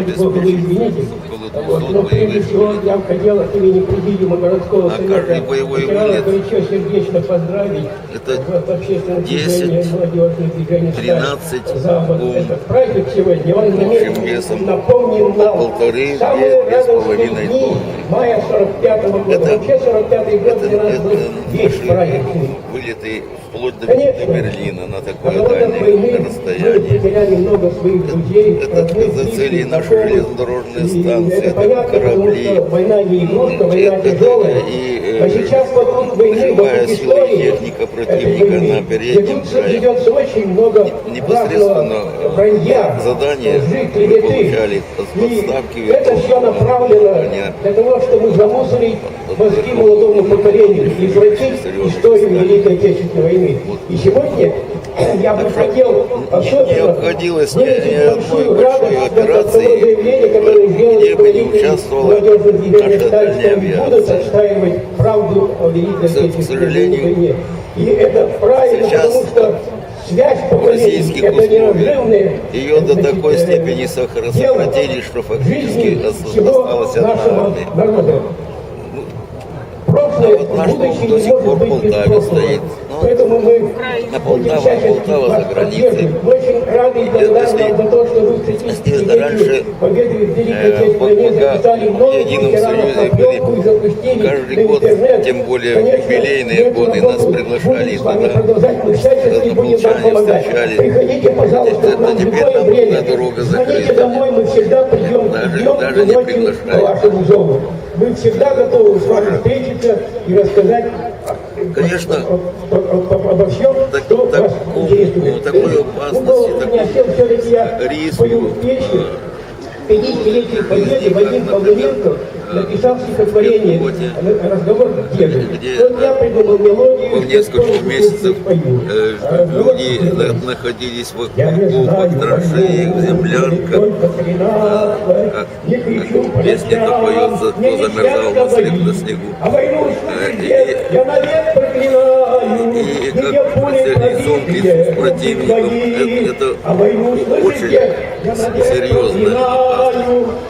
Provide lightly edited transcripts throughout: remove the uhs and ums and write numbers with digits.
извините. Но прежде всего я хотел от имени президиума городского совета горячо сердечно поздравить в общественном движении молодежных движений 13 за вот этот праздник сегодня. Он напомнил нам самые радостные дни мая 45-го года. Вообще 45-й год для нас был весь праздник. Вылеты вплоть до Берлина на такое дальнее мы расстояние. потеряли много своих друзей. Это зацели наши железнодорожные станции, это понятно, корабли. потому что война не игрушка, война тяжелая. А сейчас вокруг войны, вокруг истории, техника противника на переднем крае. ведется очень много Непосредственно задание мы получали подставки. И это все направлено для того, чтобы замусорить мозги молодому поколению, извратить историю Великой Отечественной войны. И сегодня я бы хотел особенно выразить большую радость от того заявления, которое сделали руководители молодежных движений, что будут отстаивать правду о Великой Отечественной войне. И это правильно, потому что связь поколений, это неразрывная. Ее до такой степени сократили, что фактически осталось одна армия. Прошлое, будущее до сих пор в Полтаве стоит. Поэтому мы Полтава за границей. Мы очень рады и благодарны за то, что вы к 30-летию победы в Великой Отечественной войне записали много ветеранов на пленку и запустили каждый год, тем более юбилейные годы, нас приглашали туда. Приходите, пожалуйста, к нам в любое время. Звоните домой, мы всегда придем и ночью по вашему зову. Мы всегда готовы с вами встретиться и рассказать, конечно, обо всем, что вас интересует. такой опасности, риску. 50-летие Победы Вадим Павленко написал стихотворение «Разговор к деду». Вот я придумал мелодию, в несколько месяцев люди находились в окопах, траншеях, в землянках. Как песня-то поется, кто замерзал на снегу. Я навек проклинаю, и как горизонты с противником, это очень серьезно.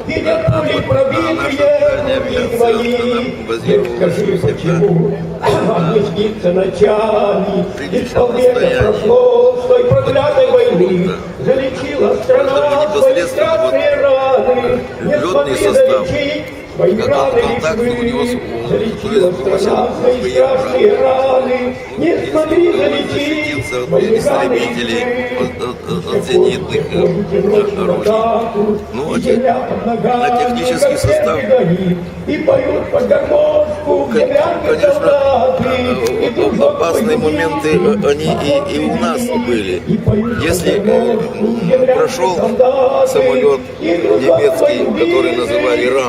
Видят пули пробитые твои. Скажи, почему вам не снится ночами? Ведь полвека прошло с той проклятой войны. Залечила страна свои страшные раны. Не смогли залечить свои раны лишь вы. Залечила страна свои страшные раны. Не смогли залечить свои раны лишь от зенитных орудий. Ну, а технический состав, и поют под гармошку, конечно, опасные моменты, они и у нас были. Если прошел самолет немецкий, который называли РАМ,